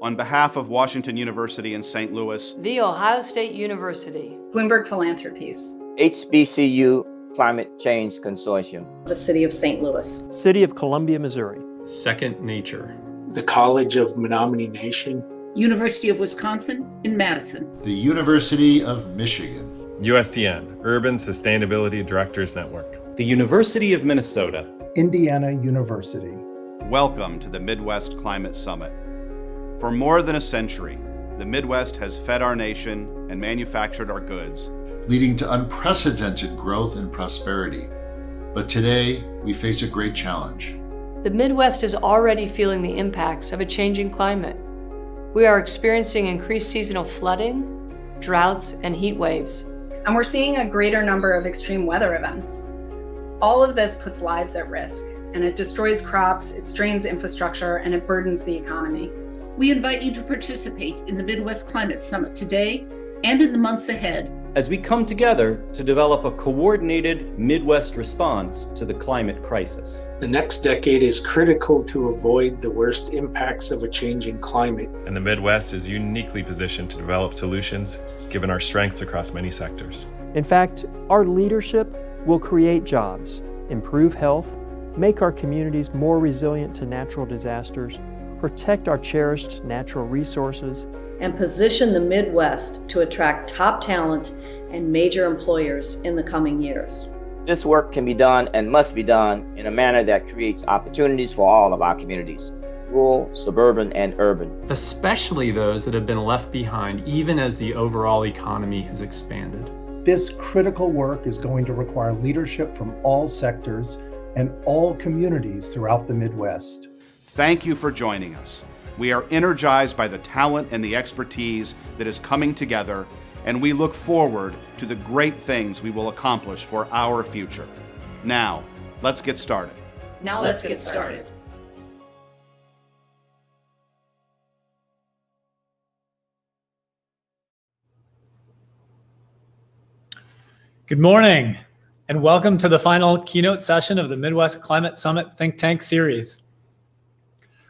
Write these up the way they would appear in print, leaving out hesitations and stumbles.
On behalf of Washington University in St. Louis, The Ohio State University, Bloomberg Philanthropies, HBCU Climate Change Consortium, the City of St. Louis, City of Columbia, Missouri, Second Nature, the College of Menominee Nation, University of Wisconsin in Madison, the University of Michigan, USDN, Urban Sustainability Directors Network, the University of Minnesota, Indiana University. Welcome to the Midwest Climate Summit. For more than a century, the Midwest has fed our nation and manufactured our goods, leading to unprecedented growth and prosperity. But today, we face a great challenge. The Midwest is already feeling the impacts of a changing climate. We are experiencing increased seasonal flooding, droughts, and heat waves. And we're seeing a greater number of extreme weather events. All of this puts lives at risk, and it destroys crops, it strains infrastructure, and it burdens the economy. We invite you to participate in the Midwest Climate Summit today and in the months ahead, as we come together to develop a coordinated Midwest response to the climate crisis. The next decade is critical to avoid the worst impacts of a changing climate. And the Midwest is uniquely positioned to develop solutions given our strengths across many sectors. In fact, our leadership will create jobs, improve health, make our communities more resilient to natural disasters, protect our cherished natural resources, and position the Midwest to attract top talent and major employers in the coming years. This work can be done and must be done in a manner that creates opportunities for all of our communities, rural, suburban, and urban. especially those that have been left behind even as the overall economy has expanded. This critical work is going to require leadership from all sectors and all communities throughout the Midwest. Thank you for joining us. We are energized by the talent and the expertise that is coming together, and we look forward to the great things we will accomplish for our future. Now, let's get started. Now let's get started. Good morning, and welcome to the final keynote session of the Midwest Climate Summit Think Tank Series.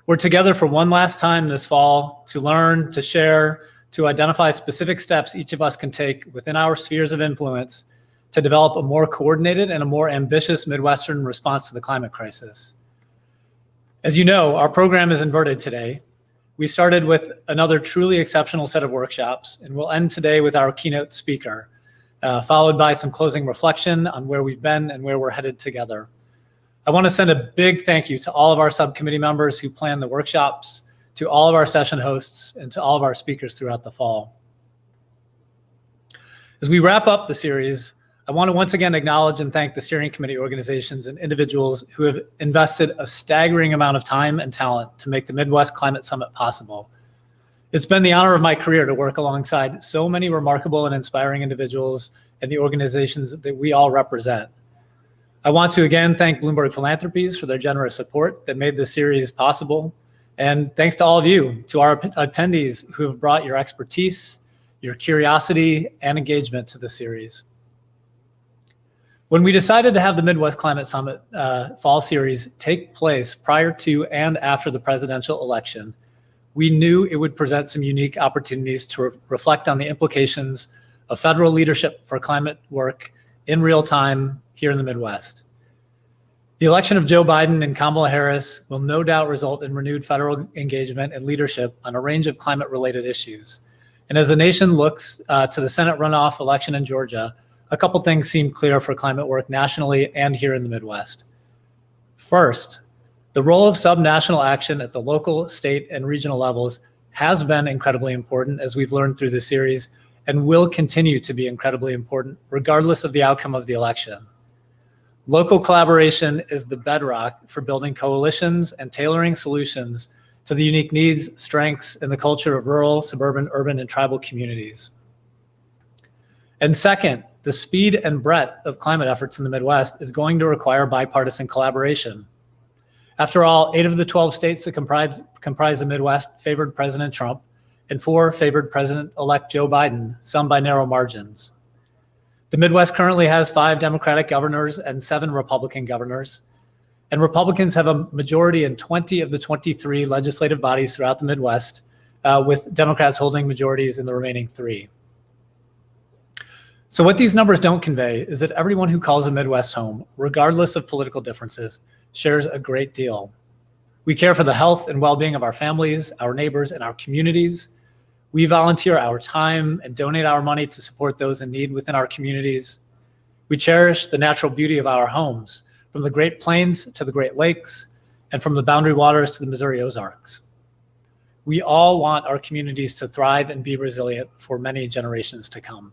We're together for one last time this fall to learn, to share, to identify specific steps each of us can take within our spheres of influence to develop a more coordinated and a more ambitious Midwestern response to the climate crisis. As you know, our program is inverted today. We started with another truly exceptional set of workshops, and we'll end today with our keynote speaker, followed by some closing reflection on where we've been and where we're headed together. I want to send a big thank you to all of our subcommittee members who planned the workshops, to all of our session hosts, and to all of our speakers throughout the fall. As we wrap up the series, I want to once again acknowledge and thank the steering committee organizations and individuals who have invested a staggering amount of time and talent to make the Midwest Climate Summit possible. It's been the honor of my career to work alongside so many remarkable and inspiring individuals and the organizations that we all represent. I want to again thank Bloomberg Philanthropies for their generous support that made this series possible. And thanks to all of you, to our attendees who have brought your expertise, your curiosity, and engagement to the series. When we decided to have the Midwest Climate Summit Fall Series take place prior to and after the presidential election, we knew it would present some unique opportunities to reflect on the implications of federal leadership for climate work in real time here in the Midwest. The election of Joe Biden and Kamala Harris will no doubt result in renewed federal engagement and leadership on a range of climate-related issues. And as the nation looks to the Senate runoff election in Georgia, a couple things seem clear for climate work nationally and here in the Midwest. First, the role of subnational action at the local, state, and regional levels has been incredibly important, as we've learned through the series, and will continue to be incredibly important regardless of the outcome of the election. Local collaboration is the bedrock for building coalitions and tailoring solutions to the unique needs, strengths, and the culture of rural, suburban, urban, and tribal communities. And second, the speed and breadth of climate efforts in the Midwest is going to require bipartisan collaboration. After all, 8 of the 12 states that comprise the Midwest favored President Trump, and 4 favored President-elect Joe Biden, some by narrow margins. The Midwest currently has 5 Democratic governors and 7 Republican governors, and Republicans have a majority in 20 of the 23 legislative bodies throughout the Midwest, with Democrats holding majorities in the remaining 3. So what these numbers don't convey is that everyone who calls a Midwest home, regardless of political differences, shares a great deal. We care for the health and well-being of our families, our neighbors, and our communities. We volunteer our time and donate our money to support those in need within our communities. We cherish the natural beauty of our homes, from the Great Plains to the Great Lakes, and from the Boundary Waters to the Missouri Ozarks. We all want our communities to thrive and be resilient for many generations to come.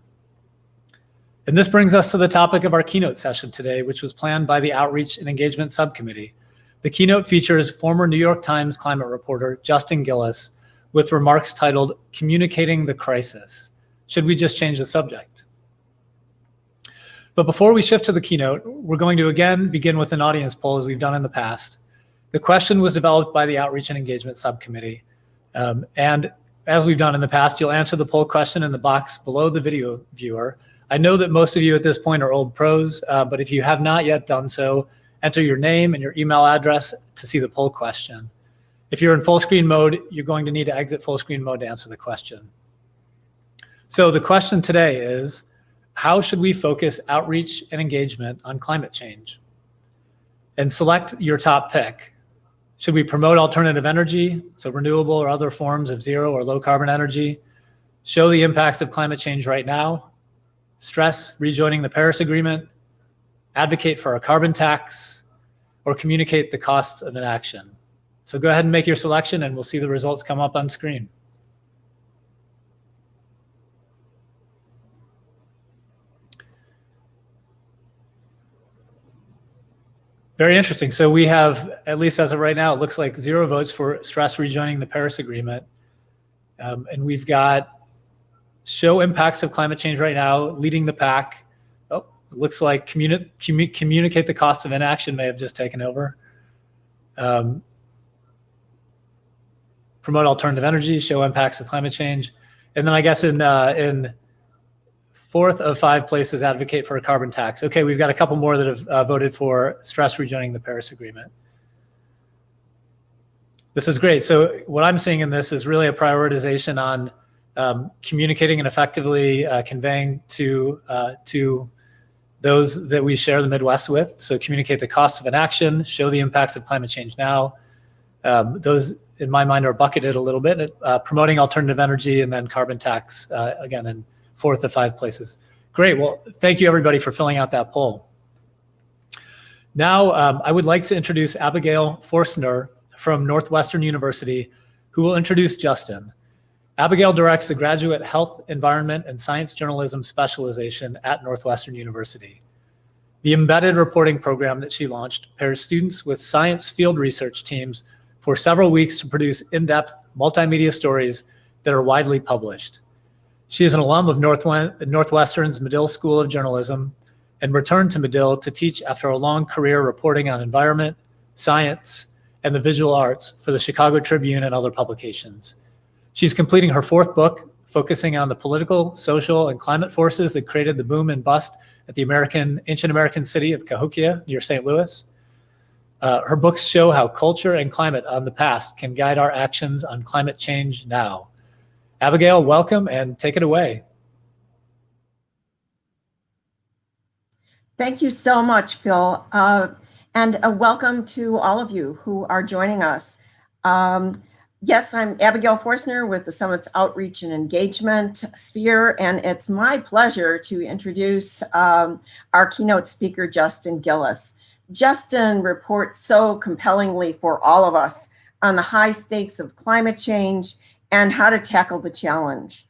And this brings us to the topic of our keynote session today, which was planned by the Outreach and Engagement Subcommittee. The keynote features former New York Times climate reporter Justin Gillis with remarks titled, "Communicating the Crisis. Should we just change the subject?" But before we shift to the keynote, we're going to again begin with an audience poll as we've done in the past. The question was developed by the Outreach and Engagement Subcommittee. And as we've done in the past, you'll answer the poll question in the box below the video viewer. I know that most of you at this point are old pros, but if you have not yet done so, enter your name and your email address to see the poll question. If you're in full screen mode, you're going to need to exit full screen mode to answer the question. So the question today is, how should we focus outreach and engagement on climate change? And select your top pick. Should we promote alternative energy, so renewable or other forms of zero or low carbon energy? Show the impacts of climate change right now? Stress rejoining the Paris Agreement? Advocate for a carbon tax? Or communicate the costs of inaction? So go ahead and make your selection and we'll see the results come up on screen. Very interesting. So we have, at least as of right now, it looks like 0 votes for stress rejoining the Paris Agreement. And we've got show impacts of climate change right now, leading the pack. Oh, it looks like communicate the cost of inaction may have just taken over. Promote alternative energy, show impacts of climate change. And then I guess in 4th of 5 places, advocate for a carbon tax. Okay, we've got a couple more that have voted for stress rejoining the Paris Agreement. This is great. So what I'm seeing in this is really a prioritization on communicating and effectively conveying to those that we share the Midwest with. So communicate the costs of inaction, show the impacts of climate change now. Those, in my mind, are bucketed a little bit. Promoting alternative energy and then carbon tax, again, in 4th of 5 places. Great. Well, thank you everybody for filling out that poll. Now, I would like to introduce Abigail Forstner from Northwestern University, who will introduce Justin. Abigail directs the Graduate Health, Environment, and Science Journalism specialization at Northwestern University. The embedded reporting program that she launched pairs students with science field research teams for several weeks to produce in-depth multimedia stories that are widely published. She is an alum of Northwestern's Medill School of Journalism and returned to Medill to teach after a long career reporting on environment, science, and the visual arts for the Chicago Tribune and other publications. She's completing her 4th book, focusing on the political, social, and climate forces that created the boom and bust at the ancient American city of Cahokia near St. Louis. Her books show how culture and climate on the past can guide our actions on climate change now. Abigail, welcome and take it away. Thank you so much, Phil. And a welcome to all of you who are joining us. Yes, I'm Abigail Forstner with the Summit's Outreach and Engagement Sphere, and it's my pleasure to introduce our keynote speaker, Justin Gillis. Justin reports so compellingly for all of us on the high stakes of climate change and how to tackle the challenge.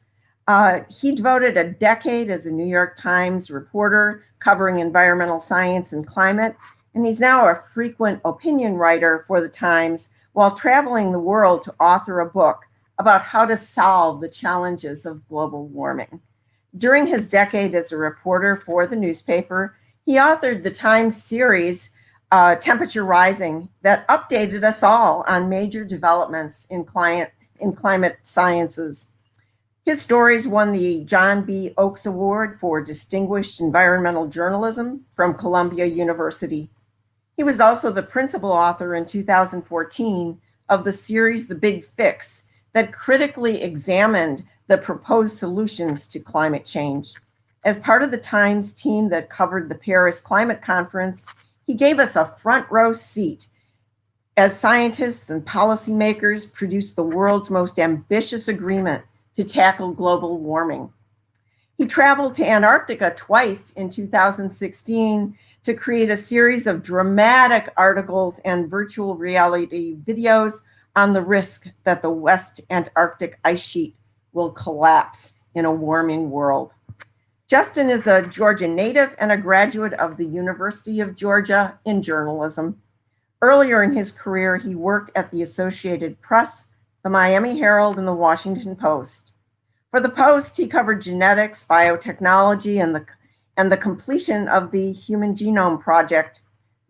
He devoted a decade as a New York Times reporter covering environmental science and climate, and he's now a frequent opinion writer for the Times while traveling the world to author a book about how to solve the challenges of global warming. During his decade as a reporter for the newspaper, he authored the Times series, Temperature Rising, that updated us all on major developments in climate sciences. His stories won the John B. Oakes Award for Distinguished Environmental Journalism from Columbia University. He was also the principal author in 2014 of the series The Big Fix that critically examined the proposed solutions to climate change. As part of the Times team that covered the Paris Climate Conference, he gave us a front row seat as scientists and policymakers produced the world's most ambitious agreement to tackle global warming. He traveled to Antarctica twice in 2016 to create a series of dramatic articles and virtual reality videos on the risk that the West Antarctic ice sheet will collapse in a warming world. Justin is a Georgia native and a graduate of the University of Georgia in journalism. Earlier in his career, he worked at the Associated Press, the Miami Herald, and the Washington Post. For the Post, he covered genetics, biotechnology, and the completion of the Human Genome Project.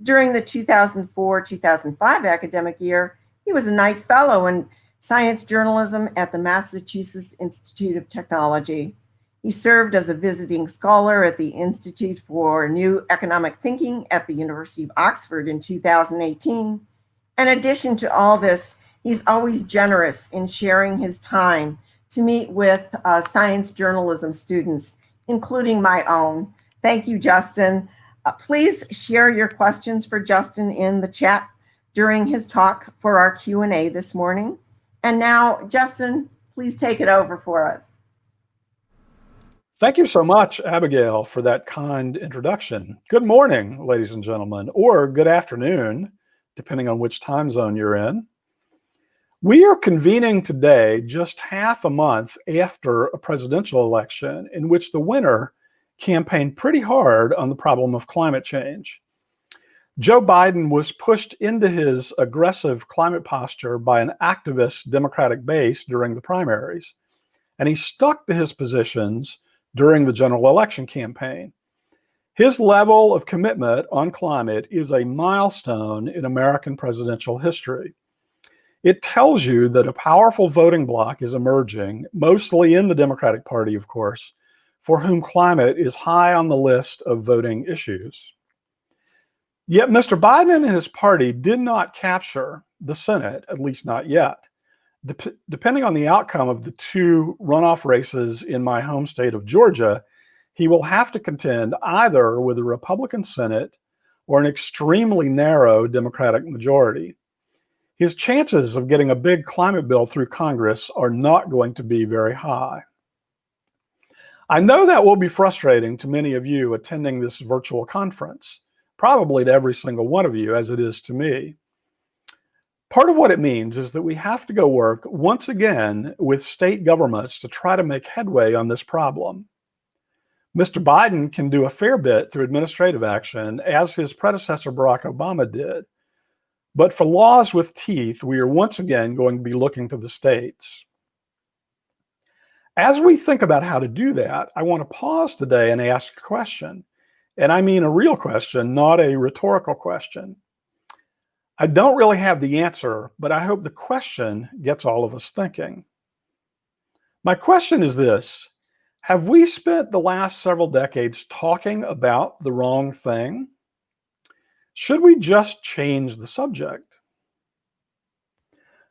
During the 2004-2005 academic year, he was a Knight Fellow in Science Journalism at the Massachusetts Institute of Technology. He served as a visiting scholar at the Institute for New Economic Thinking at the University of Oxford in 2018. In addition to all this, he's always generous in sharing his time to meet with science journalism students, including my own. Thank you, Justin. Please share your questions for Justin in the chat during his talk for our Q&A this morning. And now, Justin, please take it over for us. Thank you so much, Abigail, for that kind introduction. Good morning, ladies and gentlemen, or good afternoon, depending on which time zone you're in. We are convening today just half a month after a presidential election in which the winner campaigned pretty hard on the problem of climate change. Joe Biden was pushed into his aggressive climate posture by an activist Democratic base during the primaries, and he stuck to his positions during the general election campaign. His level of commitment on climate is a milestone in American presidential history. It tells you that a powerful voting bloc is emerging, mostly in the Democratic Party, of course, for whom climate is high on the list of voting issues. Yet Mr. Biden and his party did not capture the Senate, at least not yet. Depending on the outcome of the two runoff races in my home state of Georgia, he will have to contend either with a Republican Senate or an extremely narrow Democratic majority. His chances of getting a big climate bill through Congress are not going to be very high. I know that will be frustrating to many of you attending this virtual conference, probably to every single one of you, as it is to me. Part of what it means is that we have to go work once again with state governments to try to make headway on this problem. Mr. Biden can do a fair bit through administrative action, as his predecessor Barack Obama did. But for laws with teeth, we are once again going to be looking to the states. As we think about how to do that, I want to pause today and ask a question. And I mean a real question, not a rhetorical question. I don't really have the answer, but I hope the question gets all of us thinking. My question is this: have we spent the last several decades talking about the wrong thing? Should we just change the subject?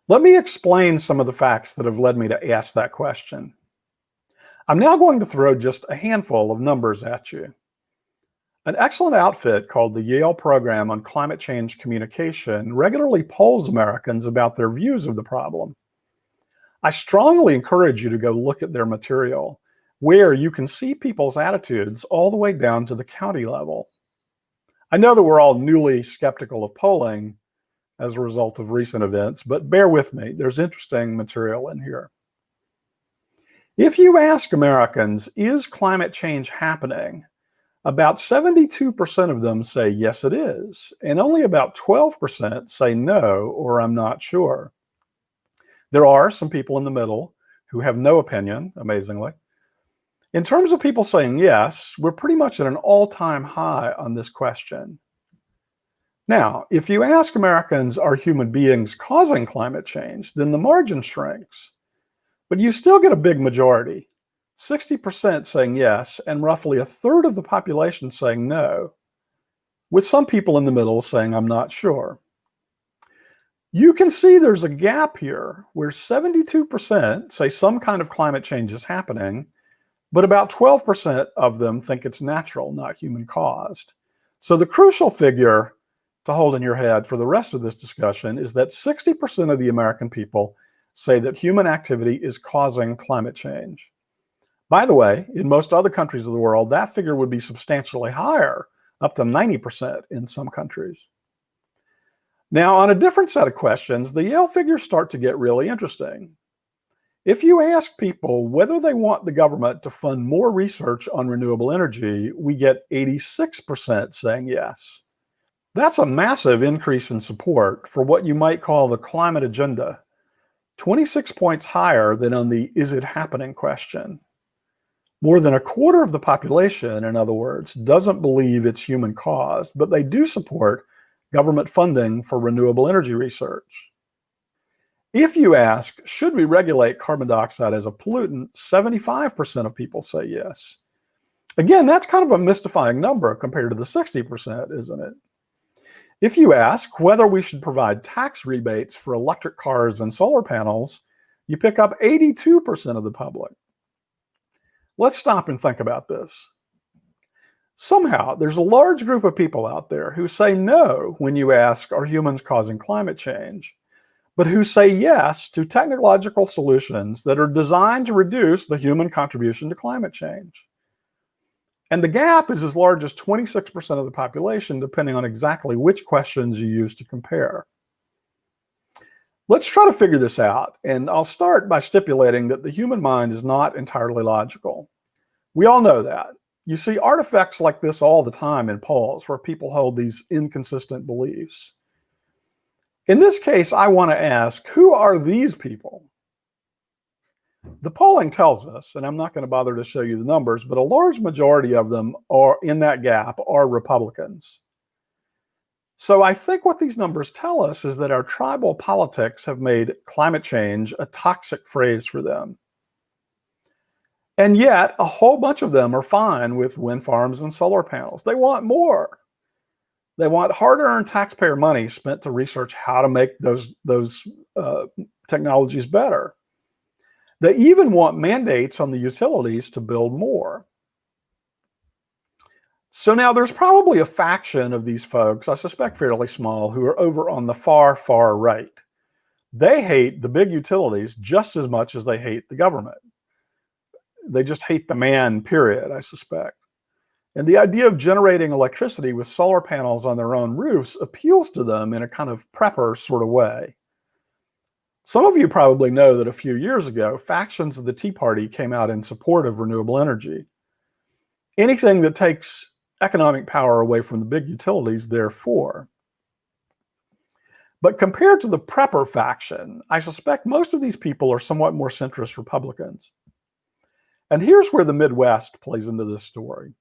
Let me explain some of the facts that have led me to ask that question. I'm now going to throw just a handful of numbers at you. An excellent outfit called the Yale Program on Climate Change Communication regularly polls Americans about their views of the problem. I strongly encourage you to go look at their material, where you can see people's attitudes all the way down to the county level. I know that we're all newly skeptical of polling as a result of recent events, but bear with me, there's interesting material in here. If you ask Americans, is climate change happening? About 72% of them say yes, it is, and only about 12% say no, or I'm not sure. There are some people in the middle who have no opinion, amazingly. In terms of people saying yes, we're pretty much at an all-time high on this question. Now, if you ask Americans, are human beings causing climate change, then the margin shrinks. But you still get a big majority. 60% saying yes, and roughly a third of the population saying no, with some people in the middle saying, I'm not sure. You can see there's a gap here where 72% say some kind of climate change is happening, but about 12% of them think it's natural, not human caused. So the crucial figure to hold in your head for the rest of this discussion is that 60% of the American people say that human activity is causing climate change. By the way, in most other countries of the world, that figure would be substantially higher, up to 90% in some countries. Now, on a different set of questions, the Yale figures start to get really interesting. If you ask people whether they want the government to fund more research on renewable energy, we get 86% saying yes. That's a massive increase in support for what you might call the climate agenda, 26 points higher than on the "is it happening" question. More than a quarter of the population, in other words, doesn't believe it's human caused, but they do support government funding for renewable energy research. If you ask, should we regulate carbon dioxide as a pollutant, 75% of people say yes. Again, that's kind of a mystifying number compared to the 60%, isn't it? If you ask whether we should provide tax rebates for electric cars and solar panels, you pick up 82% of the public. Let's stop and think about this. Somehow, there's a large group of people out there who say no when you ask, are humans causing climate change? But who say yes to technological solutions that are designed to reduce the human contribution to climate change. And the gap is as large as 26% of the population, depending on exactly which questions you use to compare. Let's try to figure this out, and I'll start by stipulating that the human mind is not entirely logical. We all know that. You see artifacts like this all the time in polls where people hold these inconsistent beliefs. In this case, I want to ask, who are these people? The polling tells us, and I'm not going to bother to show you the numbers, but a large majority of them are in that gap are Republicans. So I think what these numbers tell us is that our tribal politics have made climate change a toxic phrase for them. And yet, a whole bunch of them are fine with wind farms and solar panels. They want more. They want hard-earned taxpayer money spent to research how to make those technologies better. They even want mandates on the utilities to build more. So now there's probably a faction of these folks, I suspect fairly small, who are over on the far, far right. They hate the big utilities just as much as they hate the government. They just hate the man, period, I suspect. And the idea of generating electricity with solar panels on their own roofs appeals to them in a kind of prepper sort of way. Some of you probably know that a few years ago, factions of the Tea Party came out in support of renewable energy. Anything that takes economic power away from the big utilities, therefore. But compared to the prepper faction, I suspect most of these people are somewhat more centrist Republicans. And here's where the Midwest plays into this story.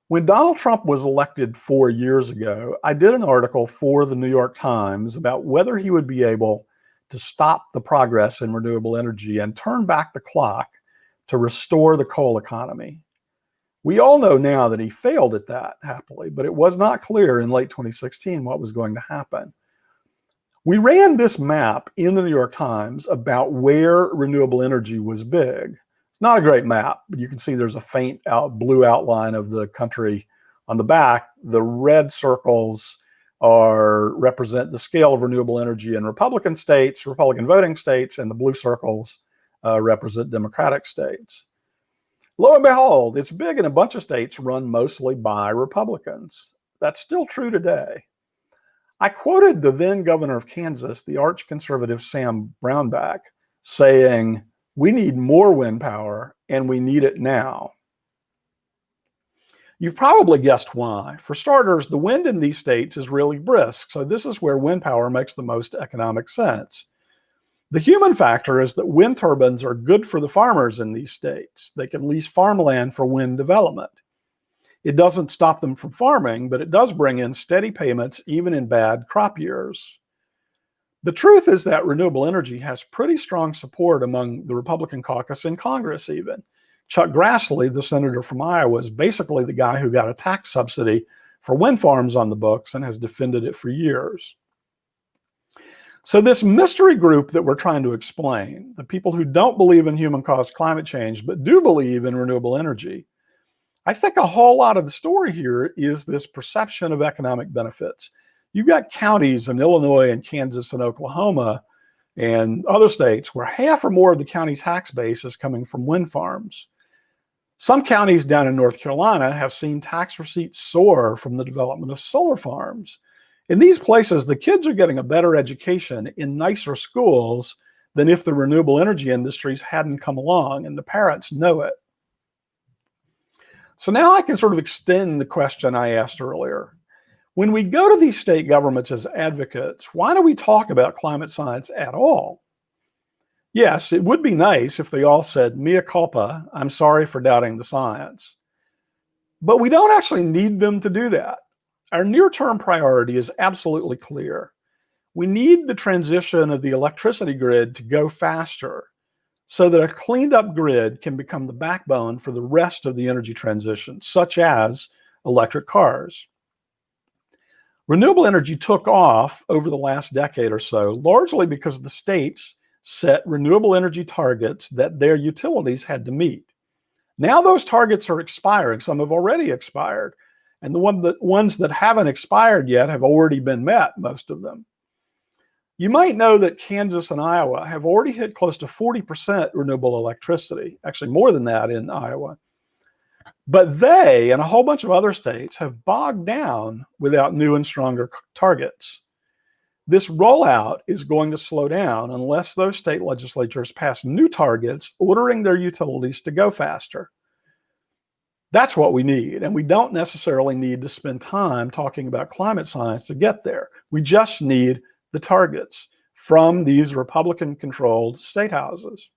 When Donald Trump was elected 4 years ago, I did an article for the New York Times about whether he would be able to stop the progress in renewable energy and turn back the clock to restore the coal economy. We all know now that he failed at that, happily, but it was not clear in late 2016 what was going to happen. We ran this map in the New York Times about where renewable energy was big. It's not a great map, but you can see there's a faint blue outline of the country on the back. The red circles represent the scale of renewable energy in Republican states, Republican voting states, and the blue circles represent Democratic states. Lo and behold, it's big in a bunch of states run mostly by Republicans. That's still true today. I quoted the then governor of Kansas, the arch conservative Sam Brownback, saying, "We need more wind power, and we need it now." You've probably guessed why. For starters, the wind in these states is really brisk, so this is where wind power makes the most economic sense. The human factor is that wind turbines are good for the farmers in these states. They can lease farmland for wind development. It doesn't stop them from farming, but it does bring in steady payments even in bad crop years. The truth is that renewable energy has pretty strong support among the Republican caucus in Congress even. Chuck Grassley, the senator from Iowa, is basically the guy who got a tax subsidy for wind farms on the books and has defended it for years. So this mystery group that we're trying to explain, the people who don't believe in human-caused climate change but do believe in renewable energy, I think a whole lot of the story here is this perception of economic benefits. You've got counties in Illinois and Kansas and Oklahoma and other states where half or more of the county tax base is coming from wind farms. Some counties down in North Carolina have seen tax receipts soar from the development of solar farms. In these places, the kids are getting a better education in nicer schools than if the renewable energy industries hadn't come along, and the parents know it. So now I can sort of extend the question I asked earlier. When we go to these state governments as advocates, why do we talk about climate science at all? Yes, it would be nice if they all said, mea culpa, I'm sorry for doubting the science. But we don't actually need them to do that. Our near-term priority is absolutely clear. We need the transition of the electricity grid to go faster so that a cleaned up grid can become the backbone for the rest of the energy transition, such as electric cars. Renewable energy took off over the last decade or so, largely because the states set renewable energy targets that their utilities had to meet. Now those targets are expiring. Some have already expired. And the ones that haven't expired yet have already been met, most of them. You might know that Kansas and Iowa have already hit close to 40% renewable electricity, actually more than that in Iowa. But they and a whole bunch of other states have bogged down without new and stronger targets. This rollout is going to slow down unless those state legislatures pass new targets ordering their utilities to go faster. That's what we need, and we don't necessarily need to spend time talking about climate science to get there. We just need the targets from these Republican-controlled state houses.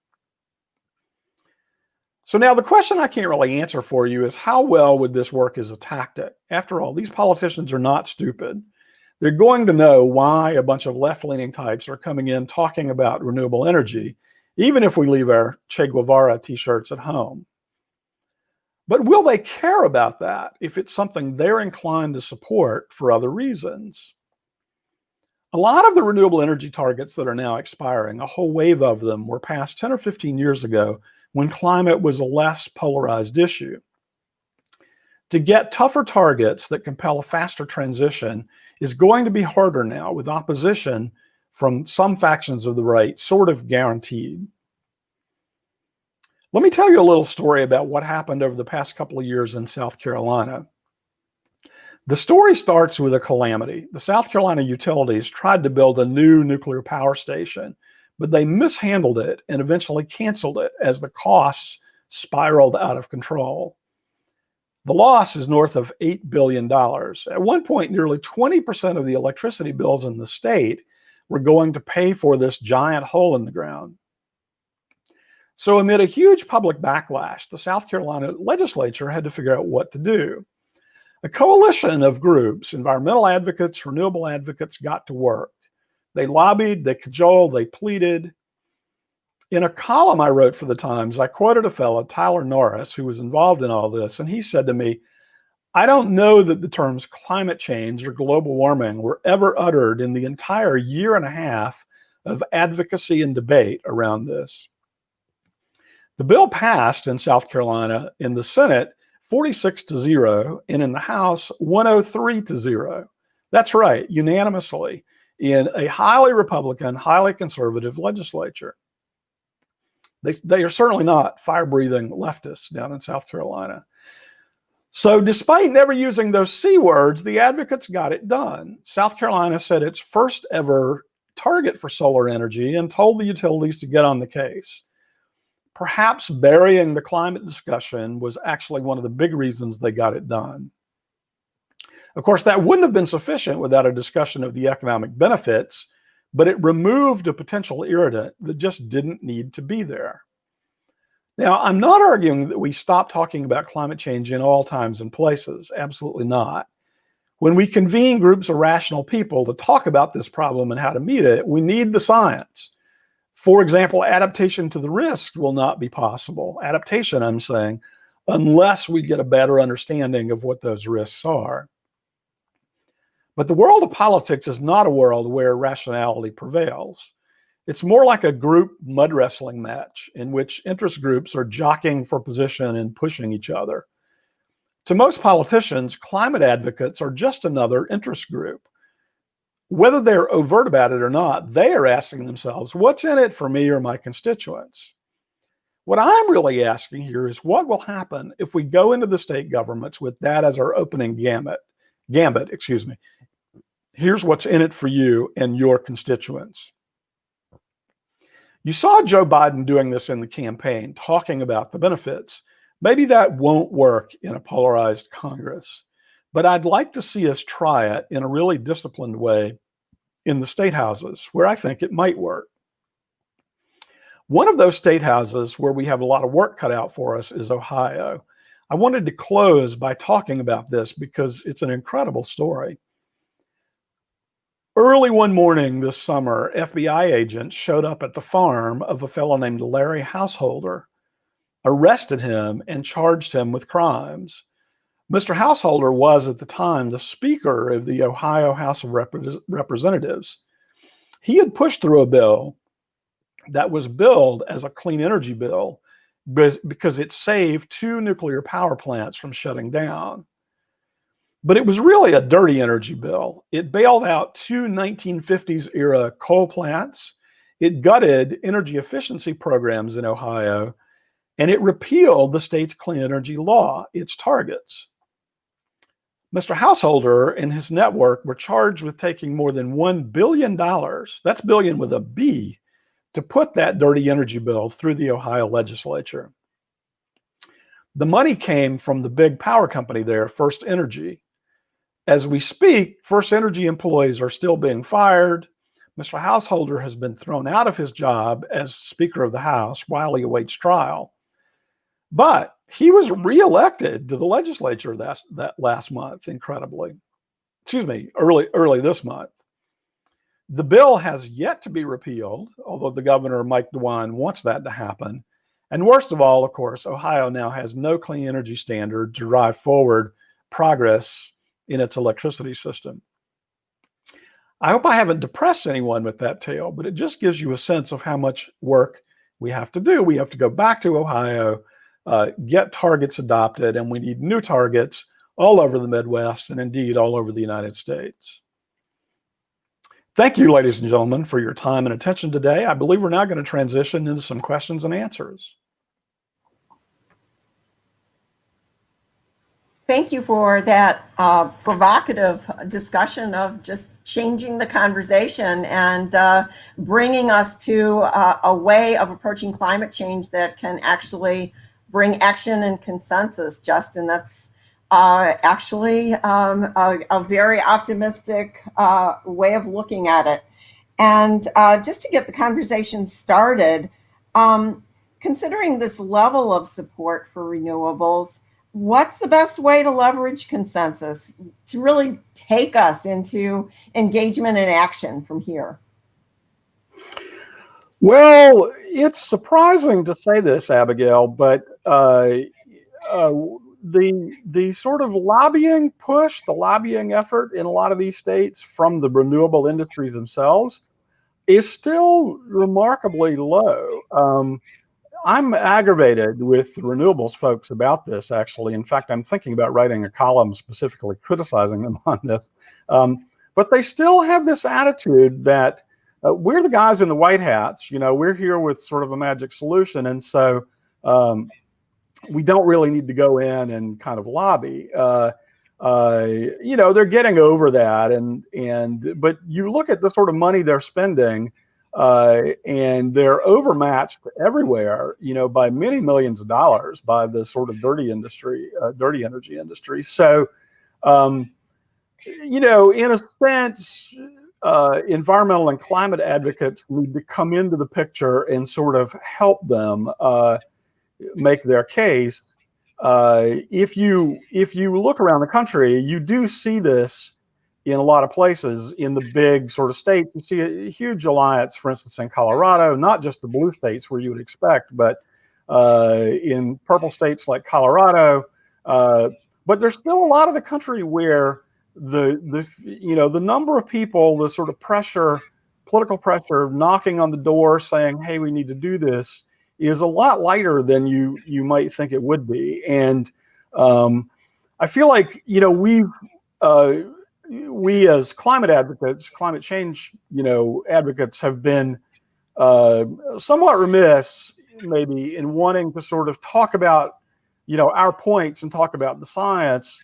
So now the question I can't really answer for you is how well would this work as a tactic? After all, these politicians are not stupid. They're going to know why a bunch of left-leaning types are coming in talking about renewable energy, even if we leave our Che Guevara t-shirts at home. But will they care about that if it's something they're inclined to support for other reasons? A lot of the renewable energy targets that are now expiring, a whole wave of them, were passed 10 or 15 years ago when climate was a less polarized issue. To get tougher targets that compel a faster transition is going to be harder now, with opposition from some factions of the right sort of guaranteed. Let me tell you a little story about what happened over the past couple of years in South Carolina. The story starts with a calamity. The South Carolina utilities tried to build a new nuclear power station, but they mishandled it and eventually canceled it as the costs spiraled out of control. The loss is north of $8 billion. At one point, nearly 20% of the electricity bills in the state were going to pay for this giant hole in the ground. So amid a huge public backlash, the South Carolina legislature had to figure out what to do. A coalition of groups, environmental advocates, renewable advocates, got to work. They lobbied, they cajoled, they pleaded. In a column I wrote for the Times, I quoted a fellow, Tyler Norris, who was involved in all this, and he said to me, I don't know that the terms climate change or global warming were ever uttered in the entire year and a half of advocacy and debate around this. The bill passed in South Carolina in the Senate 46-0, and in the House 103-0. That's right, unanimously, in a highly Republican, highly conservative legislature. They are certainly not fire-breathing leftists down in South Carolina. So despite never using those C words, the advocates got it done. South Carolina set its first ever target for solar energy and told the utilities to get on the case. Perhaps burying the climate discussion was actually one of the big reasons they got it done. Of course, that wouldn't have been sufficient without a discussion of the economic benefits, but it removed a potential irritant that just didn't need to be there. Now, I'm not arguing that we stop talking about climate change in all times and places. Absolutely not. When we convene groups of rational people to talk about this problem and how to meet it, we need the science. For example, adaptation to the risk will not be possible. Adaptation, I'm saying, unless we get a better understanding of what those risks are. But the world of politics is not a world where rationality prevails. It's more like a group mud wrestling match in which interest groups are jockeying for position and pushing each other. To most politicians, climate advocates are just another interest group. Whether they're overt about it or not, they are asking themselves, what's in it for me or my constituents? What I'm really asking here is what will happen if we go into the state governments with that as our opening gambit. Here's what's in it for you and your constituents. You saw Joe Biden doing this in the campaign, talking about the benefits. Maybe that won't work in a polarized Congress, but I'd like to see us try it in a really disciplined way in the state houses where I think it might work. One of those state houses where we have a lot of work cut out for us is Ohio. I wanted to close by talking about this because it's an incredible story. Early one morning this summer, FBI agents showed up at the farm of a fellow named Larry Householder, arrested him, and charged him with crimes. Mr. Householder was at the time the Speaker of the Ohio House of Representatives. He had pushed through a bill that was billed as a clean energy bill because it saved 2 nuclear power plants from shutting down. But it was really a dirty energy bill. It bailed out 2 1950s era coal plants. It gutted energy efficiency programs in Ohio, and it repealed the state's clean energy law, its targets. Mr. Householder and his network were charged with taking more than $1 billion, that's billion with a B, to put that dirty energy bill through the Ohio legislature. The money came from the big power company there, First Energy. As we speak, First Energy employees are still being fired. Mr. Householder has been thrown out of his job as Speaker of the House while he awaits trial. But he was reelected to the legislature that last month, incredibly. Early this month. The bill has yet to be repealed, although the governor, Mike DeWine, wants that to happen. And worst of all, of course, Ohio now has no clean energy standard to drive forward progress in its electricity system. I hope I haven't depressed anyone with that tale, but it just gives you a sense of how much work we have to do. We have to go back to Ohio, get targets adopted, and we need new targets all over the Midwest and indeed all over the United States. Thank you, ladies and gentlemen, for your time and attention today. I believe we're now going to transition into some questions and answers. Thank you for that provocative discussion of just changing the conversation and bringing us to a way of approaching climate change that can actually bring action and consensus, Justin. That's actually a very optimistic way of looking at it. And just to get the conversation started, considering this level of support for renewables, what's the best way to leverage consensus to really take us into engagement and action from here? Well, it's surprising to say this, Abigail, but the sort of lobbying push, the lobbying effort in a lot of these states from the renewable industries themselves is still remarkably low. I'm aggravated with the renewables folks about this, actually. In fact, I'm thinking about writing a column specifically criticizing them on this. But they still have this attitude that we're the guys in the white hats, we're here with sort of a magic solution. And so we don't really need to go in and kind of lobby. They're getting over that. But you look at the sort of money they're spending, and they're overmatched everywhere, by many millions of dollars by the sort of dirty energy industry. So, in a sense, environmental and climate advocates need to come into the picture and sort of help them make their case. If you look around the country, you do see this in a lot of places in the big sort of states. You see a huge alliance, for instance, in Colorado, not just the blue states where you would expect, but in purple states like Colorado. But there's still a lot of the country where the number of people, the sort of pressure, political pressure, knocking on the door saying, "Hey, we need to do this," is a lot lighter than you might think it would be. And I feel like we as climate advocates, climate change advocates, have been somewhat remiss maybe in wanting to sort of talk about our points and talk about the science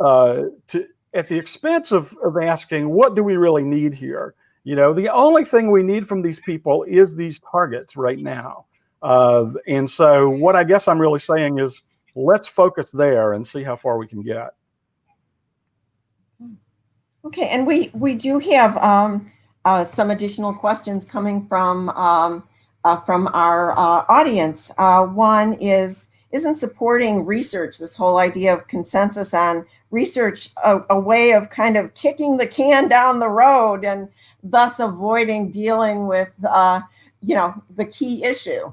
at the expense of asking, what do we really need here? The only thing we need from these people is these targets right now. And so what I guess I'm really saying is, let's focus there and see how far we can get. Okay, and we do have some additional questions coming from our audience. One isn't supporting research, this whole idea of consensus on research, a way of kind of kicking the can down the road and thus avoiding dealing with the key issue?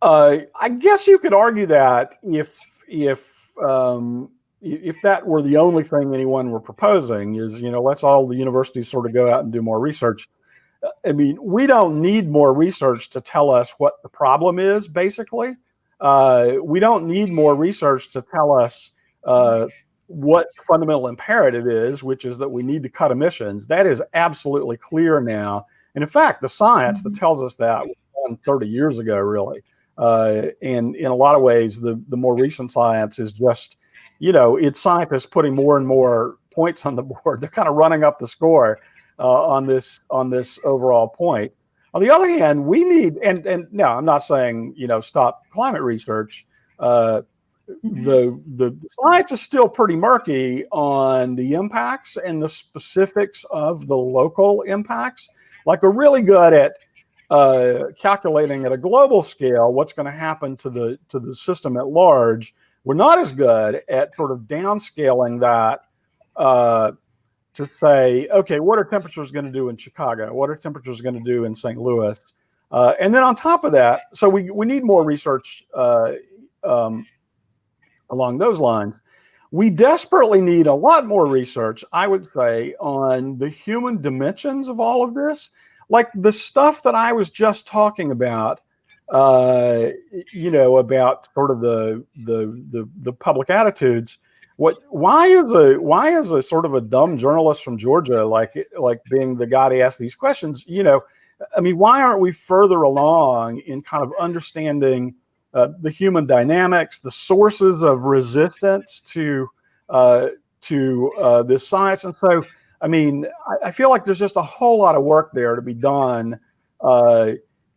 I guess you could argue that if that were the only thing anyone were proposing is, let's all the universities sort of go out and do more research. I mean, we don't need more research to tell us what the problem is, basically. We don't need more research to tell us what the fundamental imperative is, which is that we need to cut emissions. That is absolutely clear now. And in fact, the science that tells us that was done 30 years ago, really. And in a lot of ways, the more recent science is just, it's scientists putting more and more points on the board. They're kind of running up the score on this overall point. On the other hand, we need, and no, I'm not saying, stop climate research. The science is still pretty murky on the impacts and the specifics of the local impacts. Like, we're really good at calculating at a global scale what's going to happen to the system at large. We're not as good at sort of downscaling that to say, okay, what are temperatures going to do in Chicago? What are temperatures going to do in St. Louis? And then on top of that, so we need more research along those lines. We desperately need a lot more research, I would say, on the human dimensions of all of this. Like the stuff that I was just talking about, about sort of the public attitudes. Why is a sort of a dumb journalist from Georgia like being the guy to ask these questions? I mean, why aren't we further along in kind of understanding the human dynamics, the sources of resistance to this science? And so, I mean, I feel like there's just a whole lot of work there to be done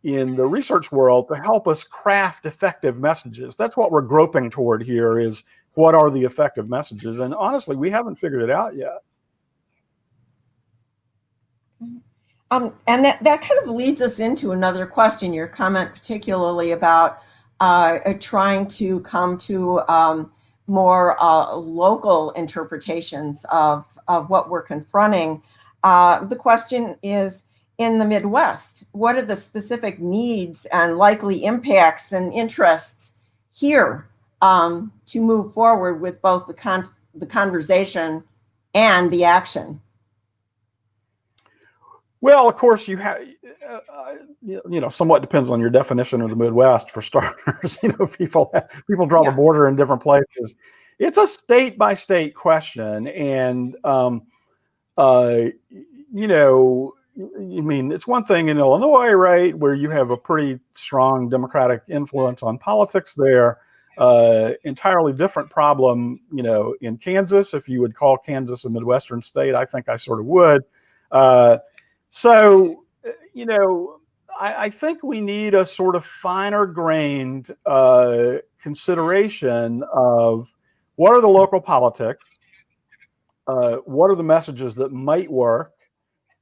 in the research world to help us craft effective messages. That's what we're groping toward here, is what are the effective messages? And honestly, we haven't figured it out yet. And that kind of leads us into another question, your comment particularly about trying to come to more local interpretations of what we're confronting. The question is, in the Midwest, what are the specific needs and likely impacts and interests here to move forward with both the conversation and the action? Well, of course, you have, somewhat depends on your definition of the Midwest, for starters. People draw the border in different places. It's a state by state question. And, I mean, it's one thing in Illinois, right, where you have a pretty strong Democratic influence on politics there. Entirely different problem, in Kansas. If you would call Kansas a Midwestern state, I think I sort of would. So, I think we need a sort of finer grained consideration of what are the local politics, what are the messages that might work,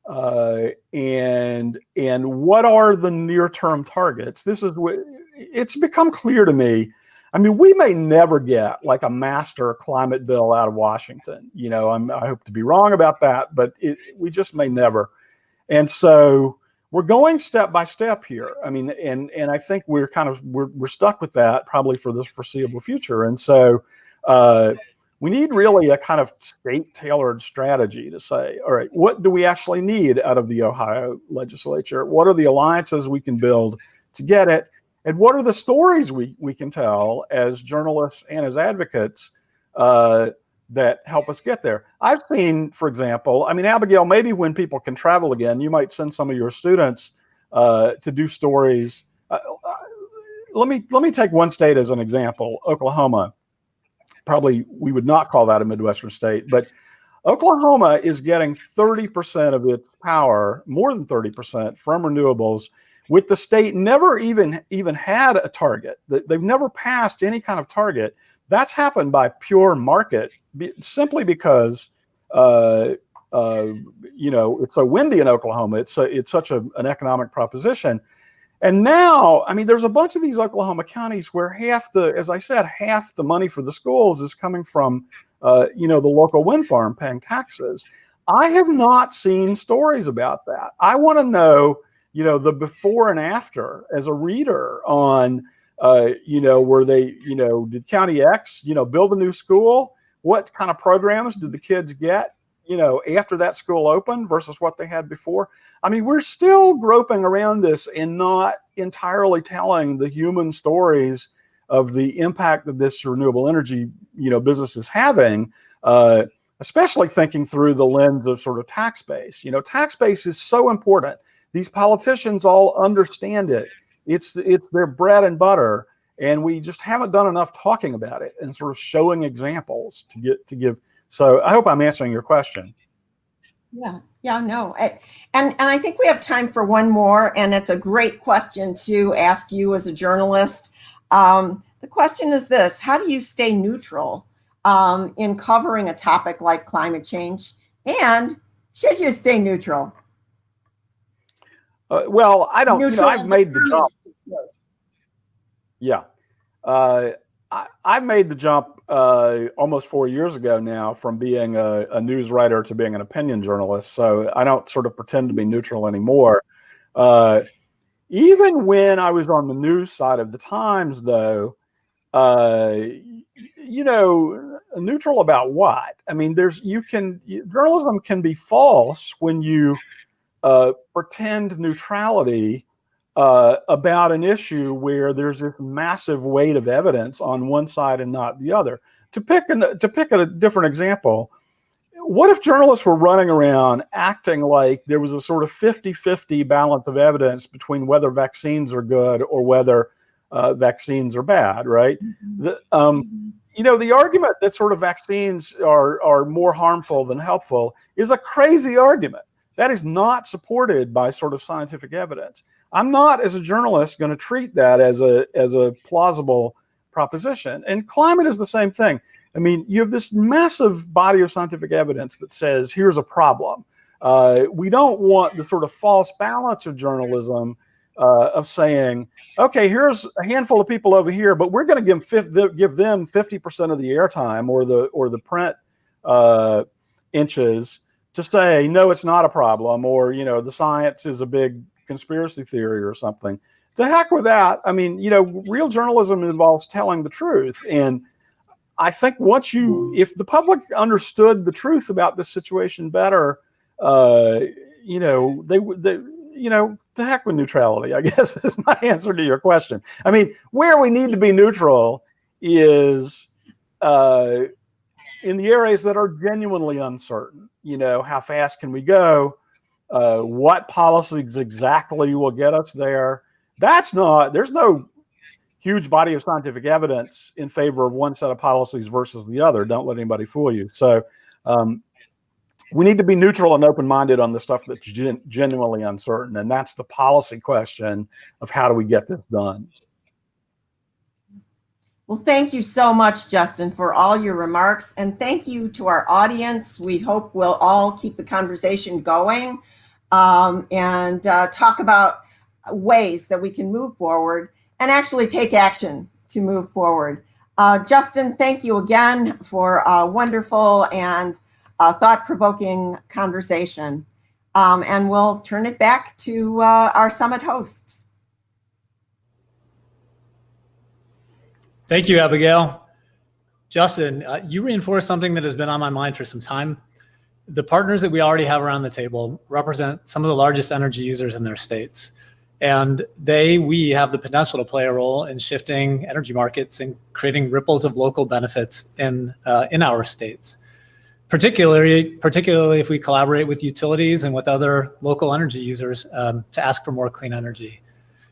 and what are the near-term targets. This is what it's become clear to me. I mean, we may never get like a master climate bill out of Washington. I hope to be wrong about that, but we just may never. And so we're going step by step here. I mean, and I think we're stuck with that probably for this foreseeable future. And so We need really a kind of state-tailored strategy to say, all right, what do we actually need out of the Ohio legislature? What are the alliances we can build to get it? And what are the stories we can tell as journalists and as advocates that help us get there? I've seen, for example, I mean, Abigail, maybe when people can travel again, you might send some of your students to do stories. Let me take one state as an example, Oklahoma. Probably we would not call that a Midwestern state, but Oklahoma is getting 30% of its power, more than 30%, from renewables, with the state never even had a target. They've never passed any kind of target. That's happened by pure market, simply because you know, it's so windy in Oklahoma. It's such an economic proposition. And now, I mean, there's a bunch of these Oklahoma counties where half the money for the schools is coming from, you know, the local wind farm paying taxes. I have not seen stories about that. I want to know, you know, the before and after as a reader on, you know, were they, you know, did County X, you know, build a new school? What kind of programs did the kids get, you know, after that school opened versus what they had before? I mean, we're still groping around this and not entirely telling the human stories of the impact that this renewable energy, you know, business is having, especially thinking through the lens of sort of tax base. You know, tax base is so important. These politicians all understand it. It's their bread and butter, and we just haven't done enough talking about it and sort of showing examples to give. So I hope I'm answering your question. Yeah, no. And I think we have time for one more, and it's a great question to ask you as a journalist. The question is this: how do you stay neutral in covering a topic like climate change? And should you stay neutral? Well, I don't, you know, I've made the jump. Yeah. I made the jump almost 4 years ago now from being a news writer to being an opinion journalist. So I don't sort of pretend to be neutral anymore. Even when I was on the news side of the Times, though, you know, neutral about what? I mean, journalism can be false when you pretend neutrality about an issue where there's this massive weight of evidence on one side and not the other. To pick a different example, what if journalists were running around acting like there was a sort of 50-50 balance of evidence between whether vaccines are good or whether vaccines are bad, right? You know, the argument that sort of vaccines are more harmful than helpful is a crazy argument. That is not supported by sort of scientific evidence. I'm not, as a journalist, going to treat that as a plausible proposition. And climate is the same thing. I mean, you have this massive body of scientific evidence that says, here's a problem. We don't want the sort of false balance of journalism of saying, okay, here's a handful of people over here, but we're going to give them 50% of the airtime or the print inches to say, no, it's not a problem, or, you know, the science is a big conspiracy theory or something. To heck with that. I mean, you know, real journalism involves telling the truth. And I think if the public understood the truth about this situation better, you know, they you know, to heck with neutrality, I guess is my answer to your question. I mean, where we need to be neutral is in the areas that are genuinely uncertain. You know, how fast can we go? What policies exactly will get us there? There's no huge body of scientific evidence in favor of one set of policies versus the other. Don't let anybody fool you. So we need to be neutral and open-minded on the stuff that's genuinely uncertain. And that's the policy question of how do we get this done? Well, thank you so much, Justin, for all your remarks. And thank you to our audience. We hope we'll all keep the conversation going and talk about ways that we can move forward and actually take action to move forward. Justin, thank you again for a wonderful and thought-provoking conversation. And we'll turn it back to our summit hosts. Thank you, Abigail. Justin, you reinforced something that has been on my mind for some time. The partners that we already have around the table represent some of the largest energy users in their states. And we have the potential to play a role in shifting energy markets and creating ripples of local benefits in our states. Particularly if we collaborate with utilities and with other local energy users to ask for more clean energy.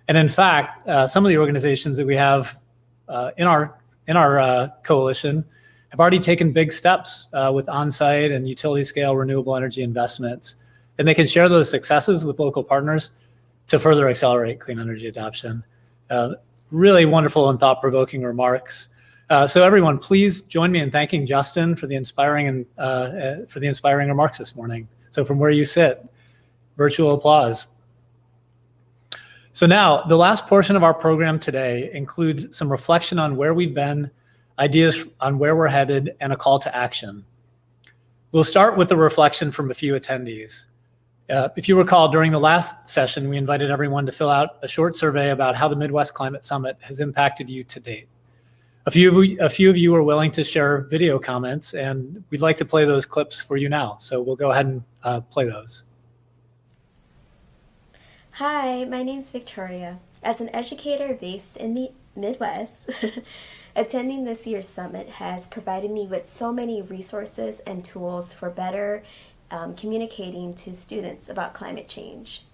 And in fact, some of the organizations that we have in our coalition have already taken big steps with on-site and utility scale renewable energy investments. And they can share those successes with local partners to further accelerate clean energy adoption. Really wonderful and thought-provoking remarks. So everyone, please join me in thanking Justin for the inspiring remarks this morning. So from where you sit, virtual applause. So now, the last portion of our program today includes some reflection on where we've been, ideas on where we're headed, and a call to action. We'll start with a reflection from a few attendees. If you recall, during the last session, we invited everyone to fill out a short survey about how the Midwest Climate Summit has impacted you to date. A few of you are willing to share video comments, and we'd like to play those clips for you now. So we'll go ahead and play those. Hi, my name's Victoria. As an educator based in the Midwest, attending this year's summit has provided me with so many resources and tools for better communicating to students about climate change.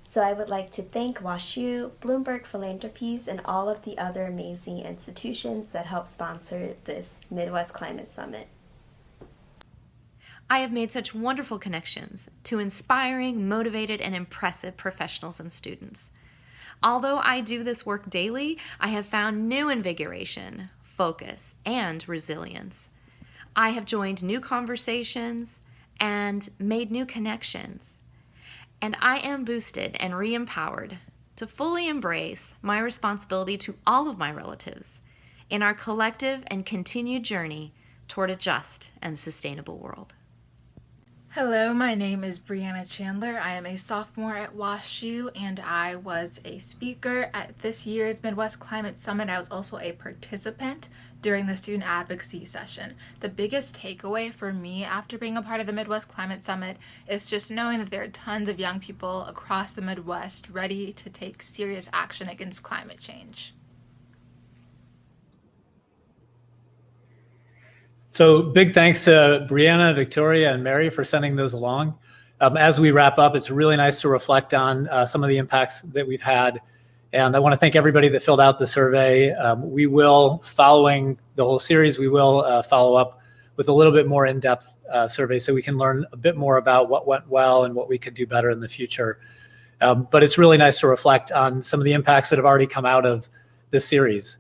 So I would like to thank WashU, Bloomberg Philanthropies, and all of the other amazing institutions that help sponsor this Midwest Climate Summit. I have made such wonderful connections to inspiring, motivated, and impressive professionals and students. Although I do this work daily, I have found new invigoration, focus, and resilience. I have joined new conversations and made new connections. And I am boosted and re-empowered to fully embrace my responsibility to all of my relatives in our collective and continued journey toward a just and sustainable world. Hello, my name is Brianna Chandler. I am a sophomore at WashU, and I was a speaker at this year's Midwest Climate Summit. I was also a participant during the student advocacy session. The biggest takeaway for me after being a part of the Midwest Climate Summit is just knowing that there are tons of young people across the Midwest ready to take serious action against climate change. So big thanks to Brianna, Victoria, and Mary for sending those along. As we wrap up, it's really nice to reflect on some of the impacts that we've had. And I want to thank everybody that filled out the survey. We will, following the whole series, we will follow up with a little bit more in-depth survey so we can learn a bit more about what went well and what we could do better in the future. But it's really nice to reflect on some of the impacts that have already come out of this series.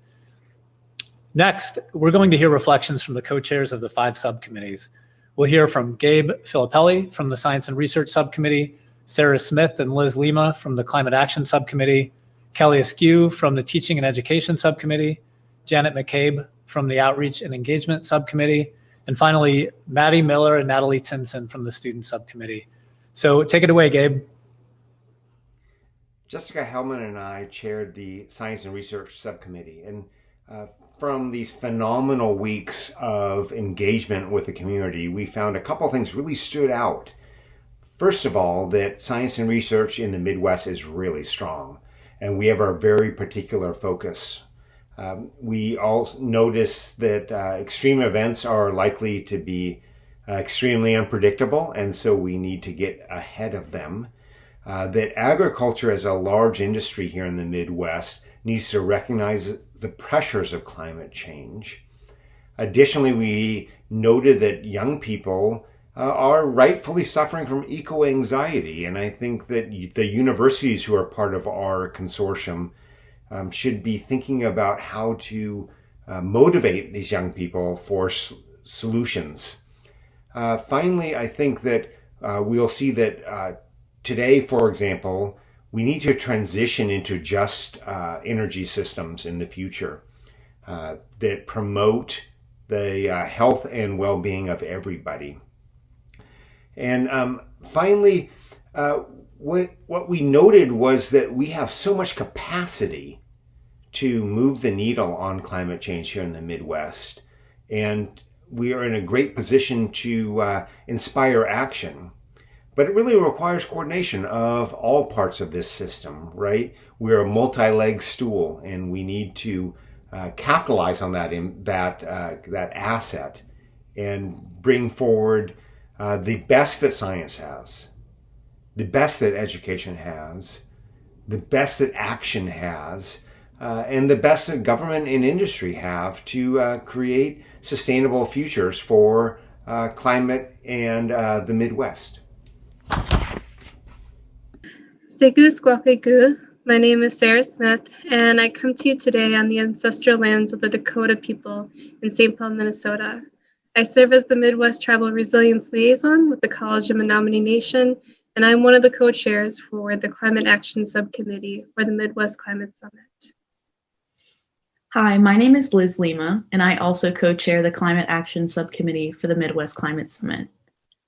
Next, we're going to hear reflections from the co-chairs of the 5 subcommittees. We'll hear from Gabe Filippelli from the Science and Research Subcommittee, Sarah Smith and Liz Lima from the Climate Action Subcommittee, Kelly Askew from the Teaching and Education Subcommittee, Janet McCabe from the Outreach and Engagement Subcommittee, and finally, Maddie Miller and Natalie Tinson from the Student Subcommittee. So take it away, Gabe. Jessica Hellman and I chaired the Science and Research Subcommittee, and from these phenomenal weeks of engagement with the community, we found a couple things really stood out. First of all, that science and research in the Midwest is really strong, and we have our very particular focus. We all notice that extreme events are likely to be extremely unpredictable, and so we need to get ahead of them. That agriculture as a large industry here in the Midwest needs to recognize the pressures of climate change. Additionally, we noted that young people are rightfully suffering from eco-anxiety, and I think that the universities who are part of our consortium should be thinking about how to motivate these young people for solutions. Finally, I think that we'll see that today, for example, we need to transition into just energy systems in the future that promote the health and well-being of everybody. And finally, what we noted was that we have so much capacity to move the needle on climate change here in the Midwest. and we are in a great position to inspire action. But it really requires coordination of all parts of this system, right? We're a multi-legged stool, and we need to capitalize on that asset and bring forward the best that science has, the best that education has, the best that action has, and the best that government and industry have to create sustainable futures for climate and the Midwest. Segu Squawkegu. My name is Sarah Smith, and I come to you today on the ancestral lands of the Dakota people in St. Paul, Minnesota. I serve as the Midwest Tribal Resilience Liaison with the College of Menominee Nation, and I'm one of the co-chairs for the Climate Action Subcommittee for the Midwest Climate Summit. Hi, my name is Liz Lima, and I also co-chair the Climate Action Subcommittee for the Midwest Climate Summit.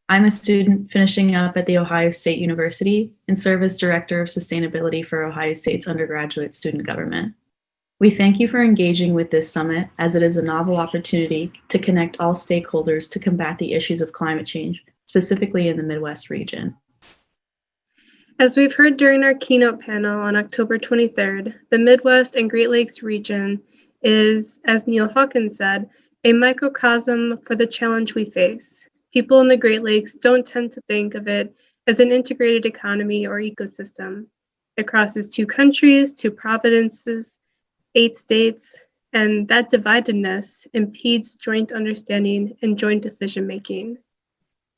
I'm a student finishing up at The Ohio State University and serve as Director of Sustainability for Ohio State's undergraduate student government. We thank you for engaging with this summit, as it is a novel opportunity to connect all stakeholders to combat the issues of climate change, specifically in the Midwest region. As we've heard during our keynote panel on October 23rd, the Midwest and Great Lakes region is, as Neil Hawkins said, a microcosm for the challenge we face. People in the Great Lakes don't tend to think of it as an integrated economy or ecosystem. It crosses 2 countries, 2 provinces, 8 states, and that dividedness impedes joint understanding and joint decision-making.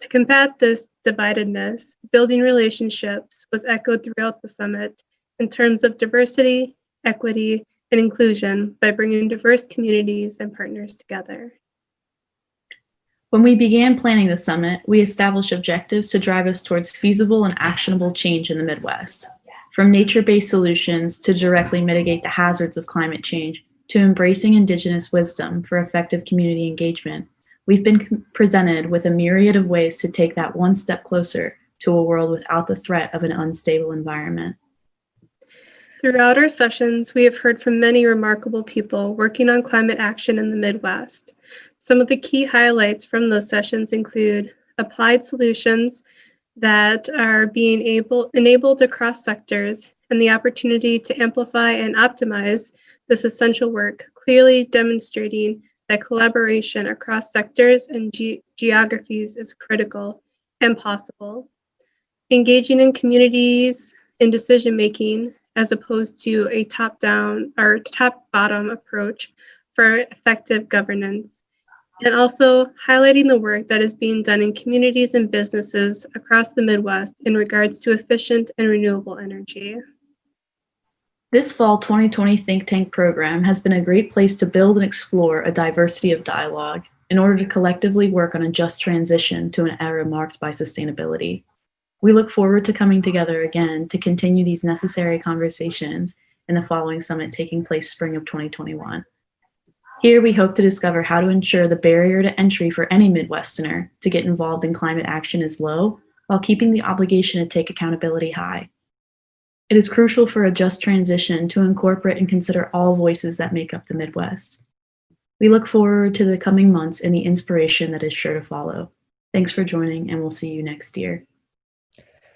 To combat this dividedness, building relationships was echoed throughout the summit in terms of diversity, equity, and inclusion by bringing diverse communities and partners together. When we began planning the summit, we established objectives to drive us towards feasible and actionable change in the Midwest. From nature-based solutions to directly mitigate the hazards of climate change, to embracing Indigenous wisdom for effective community engagement, we've been presented with a myriad of ways to take that one step closer to a world without the threat of an unstable environment. Throughout our sessions, we have heard from many remarkable people working on climate action in the Midwest. Some of the key highlights from those sessions include applied solutions that are being enabled across sectors and the opportunity to amplify and optimize this essential work, clearly demonstrating that collaboration across sectors and geographies is critical and possible. Engaging in communities in decision-making as opposed to a top-down or top-bottom approach for effective governance. And also highlighting the work that is being done in communities and businesses across the Midwest in regards to efficient and renewable energy. This fall 2020 Think Tank program has been a great place to build and explore a diversity of dialogue in order to collectively work on a just transition to an era marked by sustainability. We look forward to coming together again to continue these necessary conversations in the following summit taking place spring of 2021. Here, we hope to discover how to ensure the barrier to entry for any Midwesterner to get involved in climate action is low, while keeping the obligation to take accountability high. It is crucial for a just transition to incorporate and consider all voices that make up the Midwest. We look forward to the coming months and the inspiration that is sure to follow. Thanks for joining, and we'll see you next year.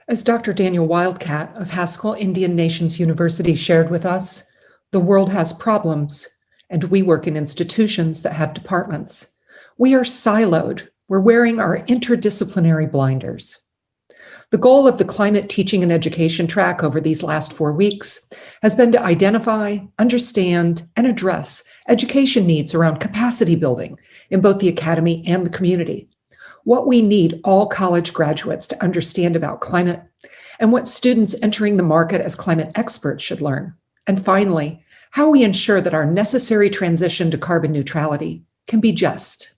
As Dr. Daniel Wildcat of Haskell Indian Nations University shared with us, the world has problems, and we work in institutions that have departments. We are siloed. We're wearing our interdisciplinary blinders. The goal of the Climate Teaching and Education track over these last 4 weeks has been to identify, understand, and address education needs around capacity building in both the academy and the community, what we need all college graduates to understand about climate, and what students entering the market as climate experts should learn. And finally, how we ensure that our necessary transition to carbon neutrality can be just.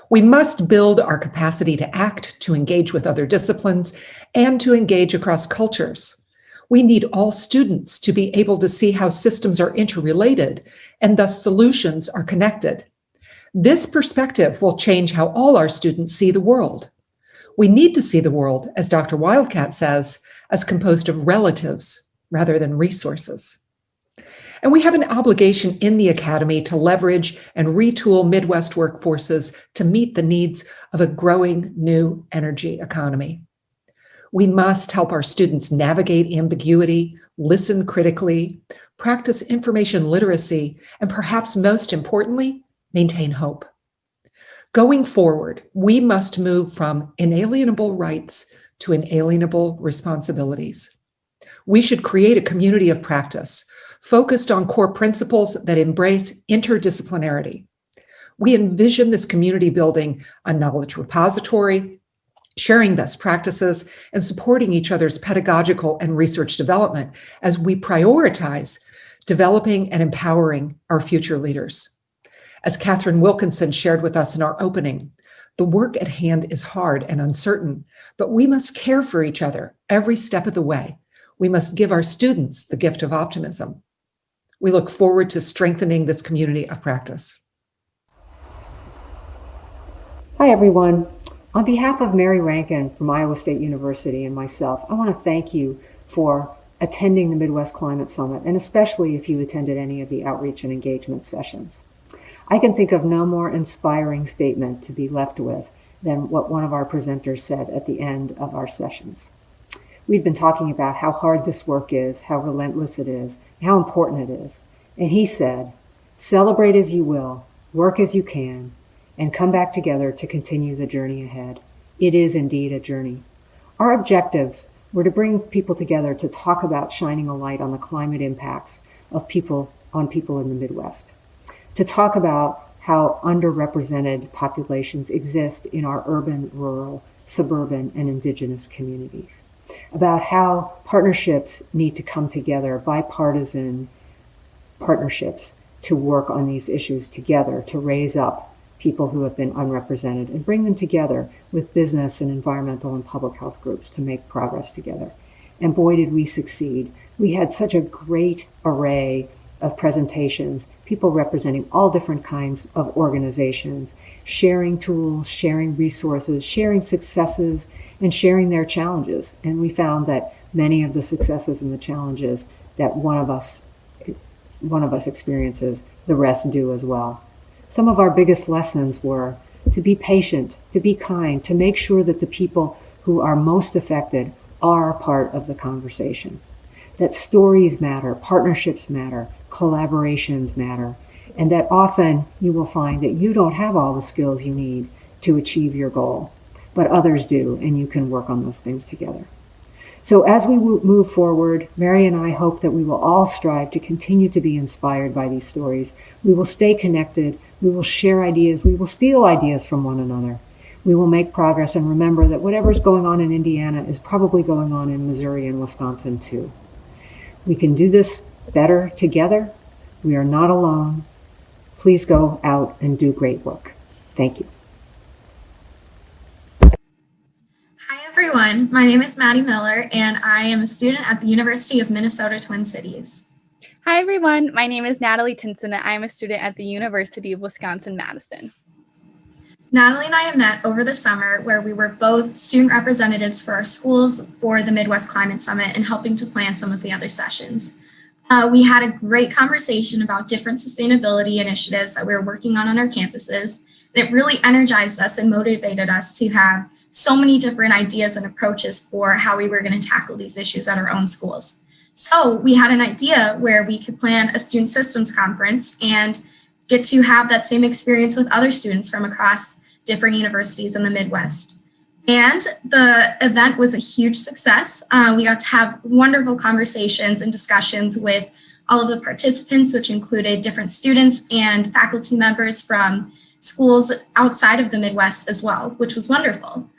We must build our capacity to act, to engage with other disciplines, and to engage across cultures. We need all students to be able to see how systems are interrelated and thus solutions are connected. This perspective will change how all our students see the world. We need to see the world, as Dr. Wildcat says, as composed of relatives rather than resources. And we have an obligation in the Academy to leverage and retool Midwest workforces to meet the needs of a growing new energy economy. We must help our students navigate ambiguity, listen critically, practice information literacy, and perhaps most importantly, maintain hope. Going forward, we must move from inalienable rights to inalienable responsibilities. We should create a community of practice focused on core principles that embrace interdisciplinarity. We envision this community building a knowledge repository, sharing best practices, and supporting each other's pedagogical and research development as we prioritize developing and empowering our future leaders. As Catherine Wilkinson shared with us in our opening, the work at hand is hard and uncertain, but we must care for each other every step of the way. We must give our students the gift of optimism. We look forward to strengthening this community of practice. Hi, everyone. On behalf of Mary Rankin from Iowa State University and myself, I want to thank you for attending the Midwest Climate Summit, and especially if you attended any of the outreach and engagement sessions. I can think of no more inspiring statement to be left with than what one of our presenters said at the end of our sessions. We'd been talking about how hard this work is, how relentless it is, how important it is. And he said, celebrate as you will, work as you can, and come back together to continue the journey ahead. It is indeed a journey. Our objectives were to bring people together to talk about shining a light on the climate impacts of people in the Midwest, to talk about how underrepresented populations exist in our urban, rural, suburban, and indigenous communities, about how partnerships need to come together, bipartisan partnerships, to work on these issues together, to raise up people who have been unrepresented and bring them together with business and environmental and public health groups to make progress together. And boy, did we succeed. We had such a great array of presentations, people representing all different kinds of organizations, sharing tools, sharing resources, sharing successes, and sharing their challenges. And we found that many of the successes and the challenges that one of us experiences, the rest do as well. Some of our biggest lessons were to be patient, to be kind, to make sure that the people who are most affected are part of the conversation. That stories matter, partnerships matter, collaborations matter, and that often you will find that you don't have all the skills you need to achieve your goal, but others do, and you can work on those things together. So as we move forward, Mary and I hope that we will all strive to continue to be inspired by these stories. We will stay connected, we will share ideas, we will steal ideas from one another. We will make progress and remember that whatever's going on in Indiana is probably going on in Missouri and Wisconsin too. We can do this better together. We are not alone. Please go out and do great work. Thank you. Hi everyone, my name is Maddie Miller and I am a student at the University of Minnesota Twin Cities. Hi everyone, my name is Natalie Tinson and I am a student at the University of Wisconsin-Madison. Natalie and I have met over the summer where we were both student representatives for our schools for the Midwest Climate Summit and helping to plan some of the other sessions. We had a great conversation about different sustainability initiatives that we were working on our campuses. And it really energized us and motivated us to have so many different ideas and approaches for how we were going to tackle these issues at our own schools. So we had an idea where we could plan a student systems conference and get to have that same experience with other students from across different universities in the Midwest. And the event was a huge success. We got to have wonderful conversations and discussions with all of the participants, which included different students and faculty members from schools outside of the Midwest as well, which was wonderful.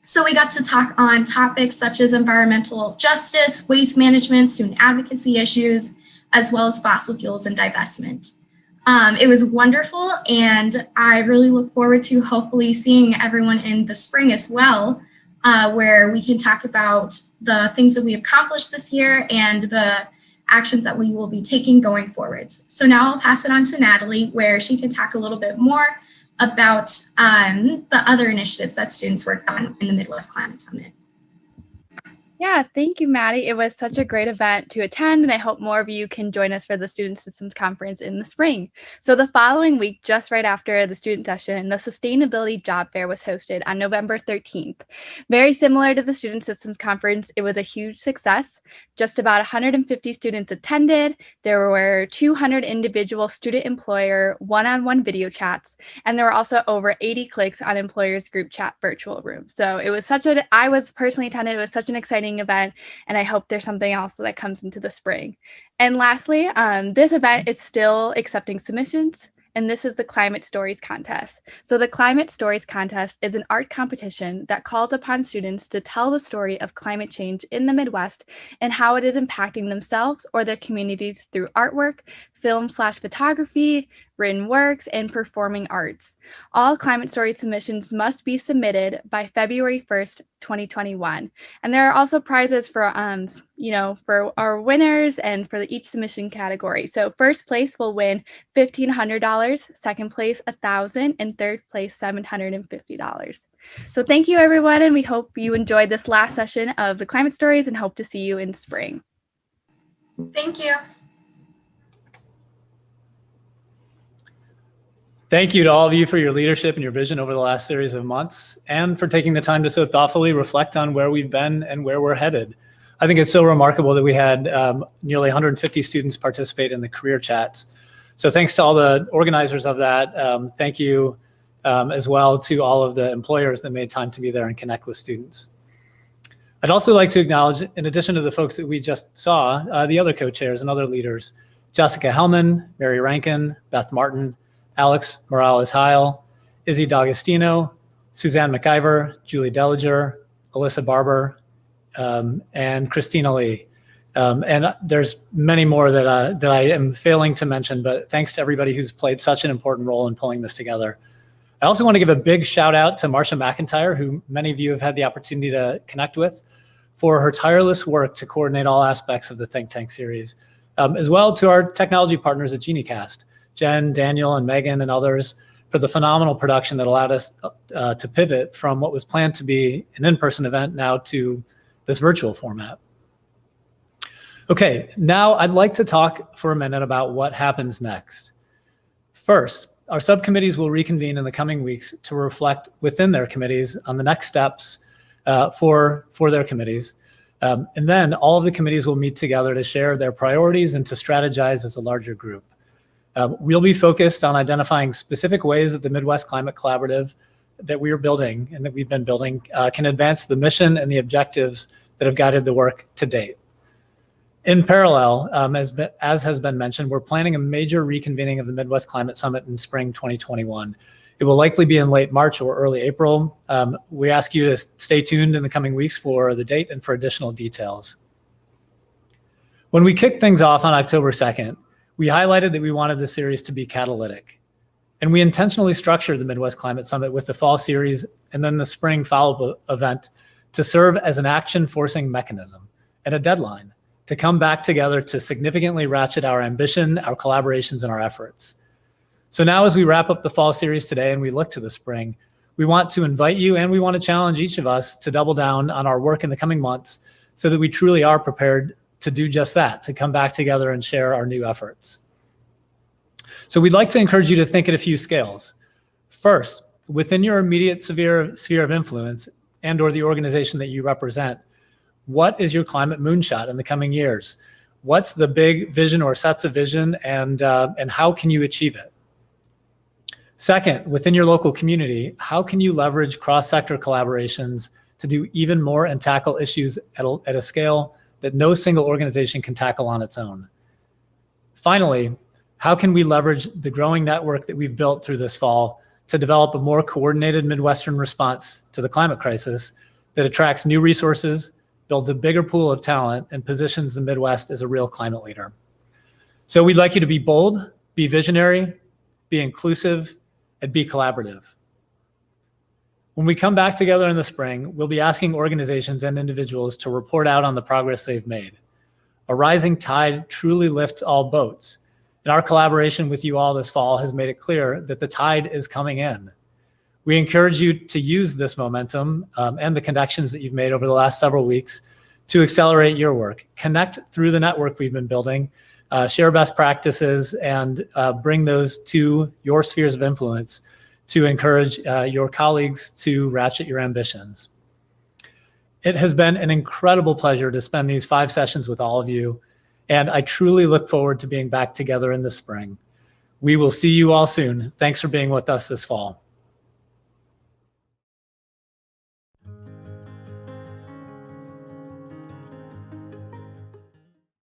So we got to talk on topics such as environmental justice, waste management, student advocacy issues, as well as fossil fuels and divestment. It was wonderful, and I really look forward to hopefully seeing everyone in the spring as well, where we can talk about the things that we accomplished this year and the actions that we will be taking going forwards. So now I'll pass it on to Natalie, where she can talk a little bit more about the other initiatives that students worked on in the Midwest Climate Summit. Yeah, thank you, Maddie. It was such a great event to attend, and I hope more of you can join us for the Student Systems Conference in the spring. So the following week, just right after the student session, the Sustainability Job Fair was hosted on November 13th. Very similar to the Student Systems Conference, it was a huge success. Just about 150 students attended. There were 200 individual student-employer one-on-one video chats, and there were also over 80 clicks on employers' group chat virtual room. So it was I was personally attended, it was such an exciting event, and I hope there's something else that comes into the spring. And lastly, this event is still accepting submissions, and this is the Climate Stories Contest. So the Climate Stories Contest is an art competition that calls upon students to tell the story of climate change in the Midwest and how it is impacting themselves or their communities through artwork, film/photography, written works, and performing arts. All Climate Stories submissions must be submitted by February 1st, 2021. And there are also prizes for, for our winners and for each submission category. So first place will win $1,500, second place $1,000, and third place $750. So thank you, everyone, and we hope you enjoyed this last session of the Climate Stories and hope to see you in spring. Thank you. Thank you to all of you for your leadership and your vision over the last series of months, and for taking the time to so thoughtfully reflect on where we've been and where we're headed. I think it's so remarkable that we had nearly 150 students participate in the career chats. So thanks to all the organizers of that. Thank you as well to all of the employers that made time to be there and connect with students. I'd also like to acknowledge, in addition to the folks that we just saw, the other co-chairs and other leaders, Jessica Hellman, Mary Rankin, Beth Martin, Alex Morales-Heil, Izzy D'Agostino, Suzanne McIver, Julie Deliger, Alyssa Barber, and Christina Lee. And there's many more that I am failing to mention, but thanks to everybody who's played such an important role in pulling this together. I also want to give a big shout out to Marcia Mcintyre, who many of you have had the opportunity to connect with, for her tireless work to coordinate all aspects of the Think Tank series, as well to our technology partners at GenieCast, Jen, Daniel, and Megan, and others, for the phenomenal production that allowed us to pivot from what was planned to be an in-person event now to this virtual format. Okay, now I'd like to talk for a minute about what happens next. First, our subcommittees will reconvene in the coming weeks to reflect within their committees on the next steps for their committees. And then all of the committees will meet together to share their priorities and to strategize as a larger group. We'll be focused on identifying specific ways that the Midwest Climate Collaborative that we are building and that we've been building can advance the mission and the objectives that have guided the work to date. In parallel, as has been mentioned, we're planning a major reconvening of the Midwest Climate Summit in spring 2021. It will likely be in late March or early April. We ask you to stay tuned in the coming weeks for the date and for additional details. When we kicked things off on October 2nd, we highlighted that we wanted the series to be catalytic. And we intentionally structured the Midwest Climate Summit with the fall series and then the spring follow-up event to serve as an action-forcing mechanism and a deadline to come back together to significantly ratchet our ambition, our collaborations, and our efforts. So now as we wrap up the fall series today and we look to the spring, we want to invite you and we want to challenge each of us to double down on our work in the coming months so that we truly are prepared to do just that, to come back together and share our new efforts. So we'd like to encourage you to think at a few scales. First, within your immediate sphere of influence and or the organization that you represent, what is your climate moonshot in the coming years? What's the big vision or sets of vision, and how can you achieve it? Second, within your local community, how can you leverage cross-sector collaborations to do even more and tackle issues at a scale that no single organization can tackle on its own? Finally, how can we leverage the growing network that we've built through this fall to develop a more coordinated Midwestern response to the climate crisis that attracts new resources, builds a bigger pool of talent, and positions the Midwest as a real climate leader? So we'd like you to be bold, be visionary, be inclusive, and be collaborative. When we come back together in the spring, we'll be asking organizations and individuals to report out on the progress they've made. A rising tide truly lifts all boats. And our collaboration with you all this fall has made it clear that the tide is coming in. We encourage you to use this momentum and the connections that you've made over the last several weeks to accelerate your work. Connect through the network we've been building, share best practices, and bring those to your spheres of influence to encourage your colleagues to ratchet your ambitions. It has been an incredible pleasure to spend these 5 sessions with all of you, and I truly look forward to being back together in the spring. We will see you all soon. Thanks for being with us this fall.